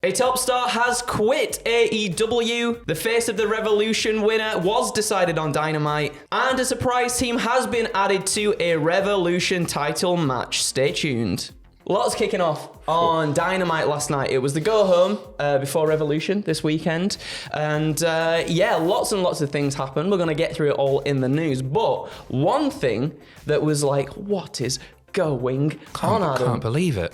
A top star has quit AEW. The face of the Revolution winner was decided on Dynamite. And a surprise team has been added to a Revolution title match. Stay tuned. Lots kicking off on Dynamite last night. It was the go-home before Revolution this weekend. And lots and lots of things happened. We're going to get through it all in the news. But one thing that was like, what is going on, Adam? Can't believe it.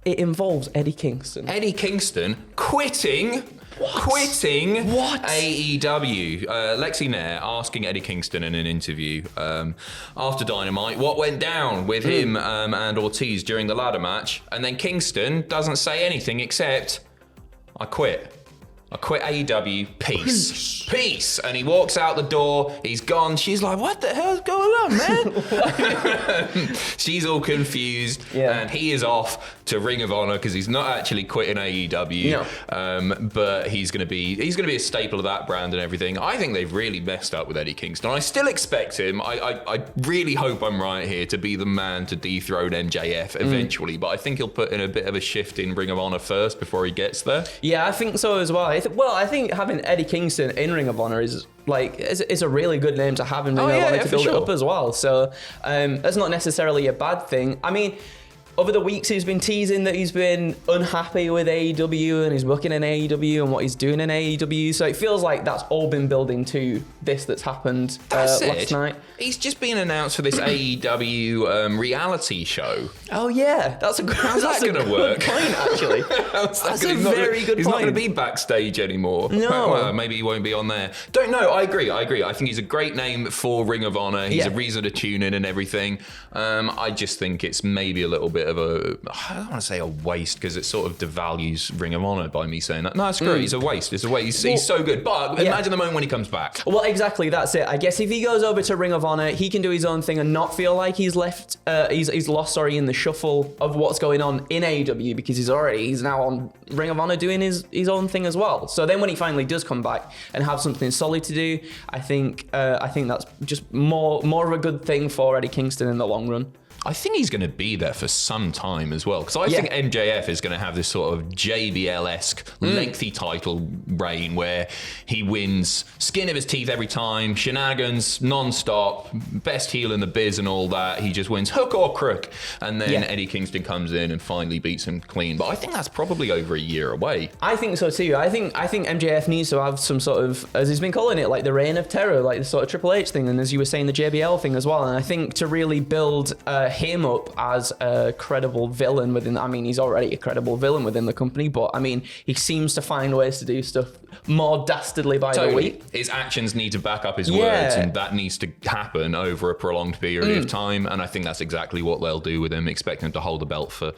It involves Eddie Kingston. Eddie Kingston quitting What? AEW. Lexi Nair asking Eddie Kingston in an interview after Dynamite what went down with him and Ortiz during the ladder match. And then Kingston doesn't say anything except, I quit AEW, peace. And he walks out the door, he's gone. She's like, what the hell's going on, man? She's all confused, and he is off to Ring of Honor because he's not actually quitting AEW. No. But he's gonna be a staple of that brand and everything. I think they've really messed up with Eddie Kingston. I still expect him. I really hope I'm right here to be the man to dethrone MJF eventually. But I think he'll put in a bit of a shift in Ring of Honor first before he gets there. Yeah, I think so as well. I think having Eddie Kingston in Ring of Honor is it's a really good name to have in Ring of Honor to build it up as well. So that's not necessarily a bad thing. I mean, over the weeks he's been teasing that he's been unhappy with AEW and he's working in AEW and what he's doing in AEW. So it feels like that's all been building to this that's happened last night. He's just been announced for this AEW reality show. Oh yeah, that's a good. How's that going to work? Point, actually. That's a very good point. He's not going to be backstage anymore. No. Well, maybe he won't be on there. Don't know. I agree. I think he's a great name for Ring of Honor. He's a reason to tune in and everything. I just think it's maybe a little bit of I don't want to say a waste because it sort of devalues Ring of Honor by me saying that. No, screw it. It's a waste. It's a waste. He's so good. But imagine the moment when he comes back. Well, exactly. That's it. I guess if he goes over to Ring of Honor, he can do his own thing and not feel like he's lost in the shuffle of what's going on in AEW because he's now on Ring of Honor doing his own thing as well. So then when he finally does come back and have something solid to do, I think that's just more of a good thing for Eddie Kingston in the long run. I think he's going to be there for some time as well, because I think MJF is going to have this sort of JBL-esque lengthy title reign where he wins skin of his teeth every time, shenanigans non-stop, best heel in the biz and all that. He just wins hook or crook, and then Eddie Kingston comes in and finally beats him clean. But I think that's probably over a year away. I think so too. I think MJF needs to have some sort of, as he's been calling it, like the reign of terror, like the sort of Triple H thing, and as you were saying, the JBL thing as well. And I think to really build him up as a credible villain within, I mean, he's already a credible villain within the company, but I mean, he seems to find ways to do stuff more dastardly by the week. His actions need to back up his words, and that needs to happen over a prolonged period of time, and I think that's exactly what they'll do with him, expect him to hold the belt for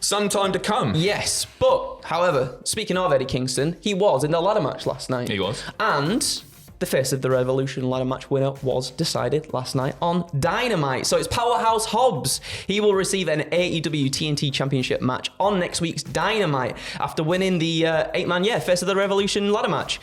some time to come. Yes, but however, speaking of Eddie Kingston, he was in the ladder match last night. He was. And the face of the Revolution ladder match winner was decided last night on Dynamite. So it's Powerhouse Hobbs. He will receive an AEW TNT Championship match on next week's Dynamite after winning the 8-man, face of the Revolution ladder match.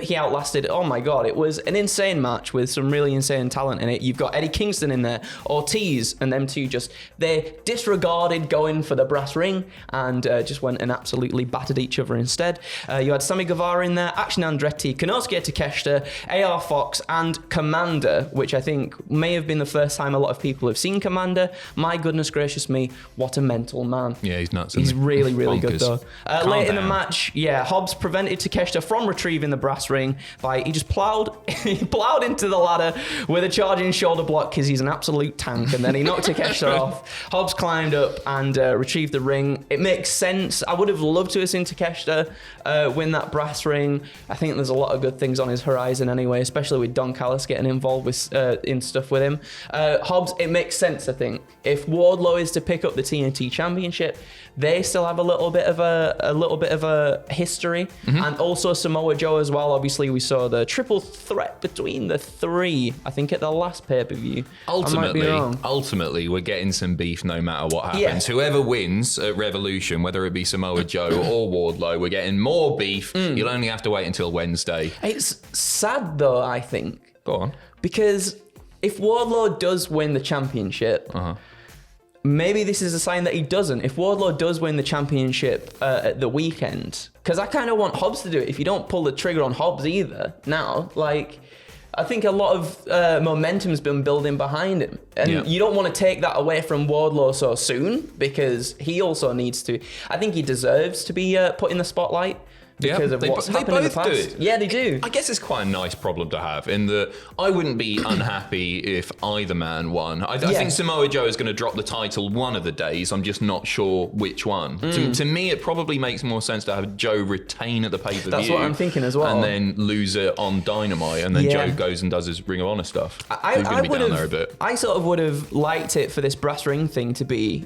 He outlasted, oh my God, it was an insane match with some really insane talent in it. You've got Eddie Kingston in there, Ortiz, and them two they disregarded going for the brass ring and just went and absolutely battered each other instead. You had Sammy Guevara in there, Action Andretti, Konosuke Takeshita, AR Fox and Commander, which I think may have been the first time a lot of people have seen Commander. My goodness gracious me, what a mental man. Yeah, he's nuts. He's really, really good though. Late in the match, Hobbs prevented Takeshita from retrieving the brass ring by he plowed into the ladder with a charging shoulder block because he's an absolute tank, and then he knocked Takeshita off. Hobbs climbed up and retrieved the ring. It makes sense. I would have loved to have seen Takeshita win that brass ring. I think there's a lot of good things on his horizon anyway, especially with Don Callis getting involved with in stuff with him. Hobbs, it makes sense, I think. If Wardlow is to pick up the TNT Championship, they still have a little bit of a history, and also Samoa Joe as well. Obviously, we saw the triple threat between the three, I think, at the last pay-per-view. Ultimately, we're getting some beef no matter what happens. Yeah. Whoever wins at Revolution, whether it be Samoa Joe or Wardlow, we're getting more beef. You'll only have to wait until Wednesday. It's sad though, I think. Go on. Because if Wardlow does win the championship, maybe this is a sign that he doesn't. If Wardlow does win the championship at the weekend, because I kind of want Hobbs to do it. If you don't pull the trigger on Hobbs either now, like, I think a lot of momentum's been building behind him. And you don't want to take that away from Wardlow so soon, because he also needs to, I think he deserves to be put in the spotlight. Because of what's happened in the past. Yeah, they do. I guess it's quite a nice problem to have, in that I wouldn't be unhappy if either man won. I think Samoa Joe is going to drop the title one of the days. I'm just not sure which one. To me, it probably makes more sense to have Joe retain at the pay-per-view. That's what I'm thinking as well. And then lose it on Dynamite, and then Joe goes and does his Ring of Honor stuff. He's going to be down there a bit. I sort of would have liked it for this brass ring thing to be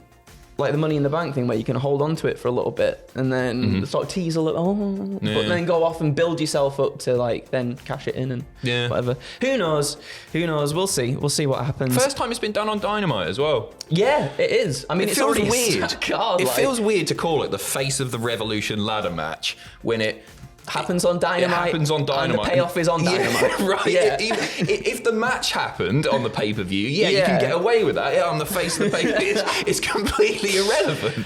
like the Money in the Bank thing, where you can hold on to it for a little bit and then sort of tease a little, but then go off and build yourself up to like then cash it in and whatever. Who knows? We'll see what happens. First time it's been done on Dynamite as well. Yeah, it is. I mean, it's feels already weird. It feels weird to call it the Face of the Revolution ladder match when it happens on Dynamite. It happens on Dynamite. And the payoff is on Dynamite. Yeah, right. Yeah. If the match happened on the pay-per-view, you can get away with that. On the face of the pay-per-view, it's completely irrelevant.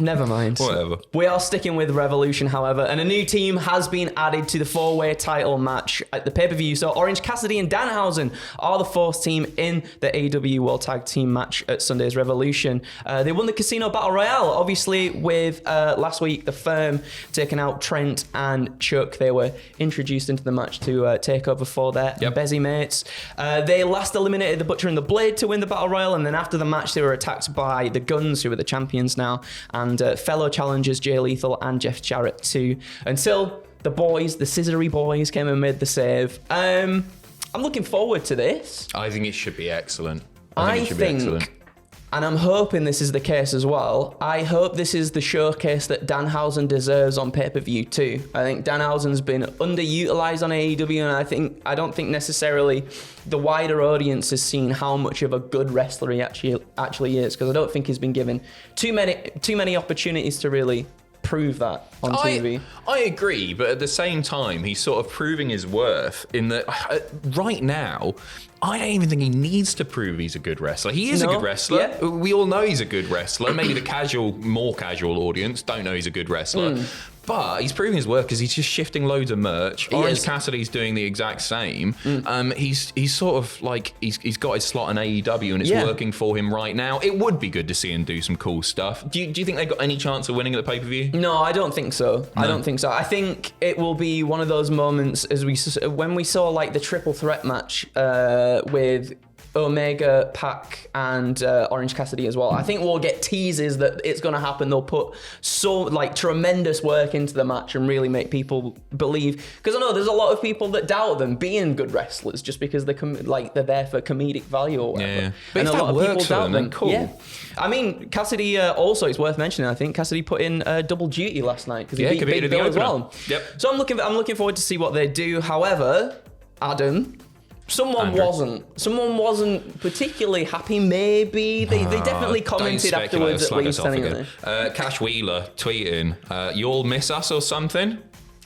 Never mind. Whatever. We are sticking with Revolution, however, and a new team has been added to the four-way title match at the pay-per-view. So Orange Cassidy and Danhausen are the fourth team in the AEW World Tag Team match at Sunday's Revolution. They won the Casino Battle Royale, obviously, with last week the Firm taking out Trent and Chuck. They were introduced into the match to take over for their Bezzy mates. They last eliminated the Butcher and the Blade to win the Battle Royal, and then after the match they were attacked by the Guns, who are the champions now, and fellow challengers Jay Lethal and Jeff Jarrett too, until the boys, the Scissory boys, came and made the save. I'm looking forward to this. I think it should be excellent. I think and I'm hoping this is the case as well. I hope this is the showcase that Danhausen deserves on pay-per-view too. I think Danhausen's been underutilized on AEW, and I don't think necessarily the wider audience has seen how much of a good wrestler he actually is, because I don't think he's been given too many opportunities to really prove that on TV. I agree, but at the same time, he's sort of proving his worth in that right now, I don't even think he needs to prove he's a good wrestler. He is a good wrestler. Yeah. We all know he's a good wrestler. Maybe the more casual audience don't know he's a good wrestler. But he's proving his work because he's just shifting loads of merch. Orange Cassidy's doing the exact same. He's sort of like, he's got his slot in AEW and it's working for him right now. It would be good to see him do some cool stuff. Do you think they got any chance of winning at the pay-per-view? No, I don't think so. No. I don't think so. I think it will be one of those moments when we saw like the triple threat match with Omega, Pac, and Orange Cassidy as well. I think we'll get teases that it's going to happen. They'll put tremendous work into the match and really make people believe. Because I know there's a lot of people that doubt them being good wrestlers just because they're there for comedic value or whatever. Yeah. But and if a lot that of works people doubt them. Cool. Yeah. I mean, Cassidy also, it's worth mentioning, I think Cassidy put in double duty last night because he beat Big Bill as well. Yep. So I'm looking forward to see what they do. However, Adam, Someone wasn't particularly happy, maybe. They definitely commented afterwards at least. Anyway. Cash Wheeler tweeting, you all miss us or something?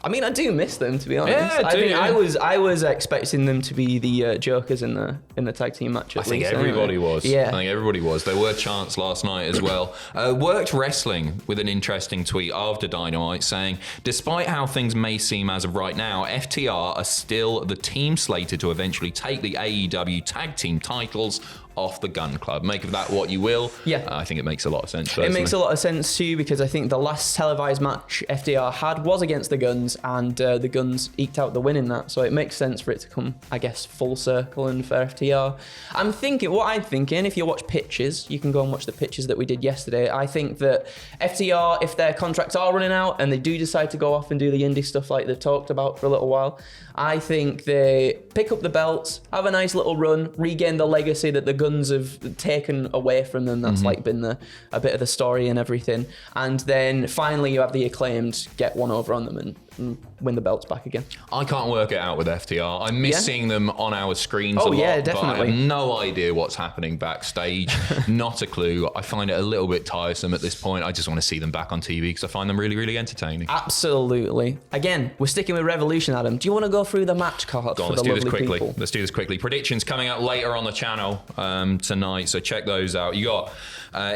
I mean, I do miss them, to be honest. Yeah, I was expecting them to be the jokers in the tag team match. I think everybody was. Yeah. I think everybody was. There were chants last night as well. Worked Wrestling with an interesting tweet after Dynamite saying, despite how things may seem as of right now, FTR are still the team slated to eventually take the AEW Tag Team titles off the Gun Club. Make of that what you will. Yeah. I think it makes a lot of sense. Personally. It makes a lot of sense too, because I think the last televised match FTR had was against the Guns, and the Guns eked out the win in that. So it makes sense for it to come, I guess, full circle and for FTR. I'm thinking, if you watch pitches, you can go and watch the pitches that we did yesterday. I think that FTR, if their contracts are running out and they do decide to go off and do the indie stuff like they've talked about for a little while, I think they pick up the belts, have a nice little run, regain the legacy that the Guns have taken away from them. That's been a bit of the story and everything. And then finally you have the Acclaimed get one over on them and win the belts back again. I can't work it out with FTR. I miss seeing them on our screens a lot, definitely. But I have no idea what's happening backstage. Not a clue. I find it a little bit tiresome at this point. I just want to see them back on TV because I find them really, really entertaining. Absolutely. Again, we're sticking with Revolution, Adam. Do you want to go through the match card for the lovely people? Let's do this quickly. Predictions coming out later on the channel. tonight, so check those out. You got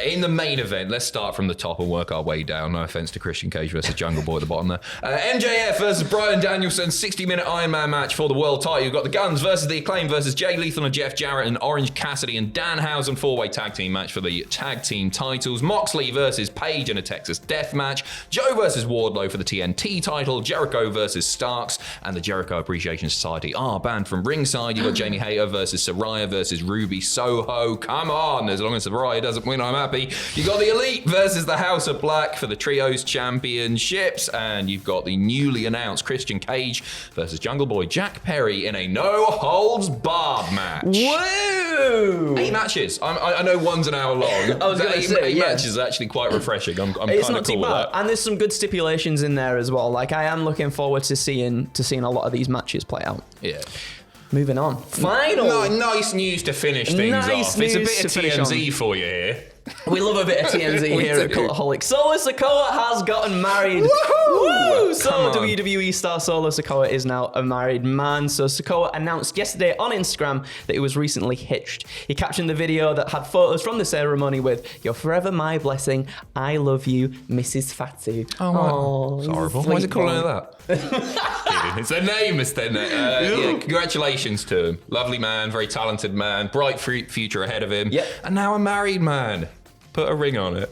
in the main event, let's start from the top and work our way down. No offense to Christian Cage versus Jungle Boy at the bottom there. MJF versus Bryan Danielson, 60-minute Iron Man match for the world title. You've got the Guns versus the Acclaim versus Jay Lethal and Jeff Jarrett and Orange Cassidy and Danhausen, 4-way tag team match for the tag team titles. Moxley versus Page in a Texas death match. Joe versus Wardlow for the TNT title. Jericho versus Starks, and the Jericho Appreciation Society are banned from ringside. You've got Jamie Hayter versus Saraya versus Ruby Soho. Come on, as long as Saraya doesn't win, I'm happy. You've got the Elite versus the House of Black for the Trios Championships, and you've got the newly announced Christian Cage versus Jungle Boy Jack Perry in a no-holds-barred match. Woo! 8 matches. I know one's an hour long. I was going to say, 8 matches is actually quite refreshing. I'm kind of cool with that. And there's some good stipulations in there as well. Like, I am looking forward to seeing a lot of these matches play out. Yeah. Moving on. Final. Nice news to finish things off. It's a bit of TMZ for you here. We love a bit of TMZ here at Cultaholic. Solo Sikoa has gotten married. Woo! So WWE star Solo Sikoa is now a married man. So Sikoa announced yesterday on Instagram that he was recently hitched. He captioned the video that had photos from the ceremony with, "You're forever my blessing. I love you, Mrs. Fatu." Oh, it's horrible. Why is it calling her that? It's their name, isn't it? Yeah, congratulations to him. Lovely man, very talented man, bright future ahead of him. Yep. And now a married man. Put a ring on it.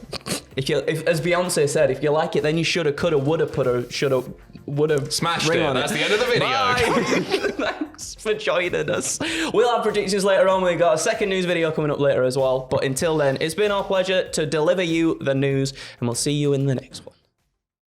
If as Beyonce said, if you like it, then you shoulda, coulda, woulda, put shoulda, woulda, smashed ring it. on That's it. the end of the video. Bye. Thanks for joining us. We'll have predictions later on. We've got a second news video coming up later as well. But until then, it's been our pleasure to deliver you the news, and we'll see you in the next one.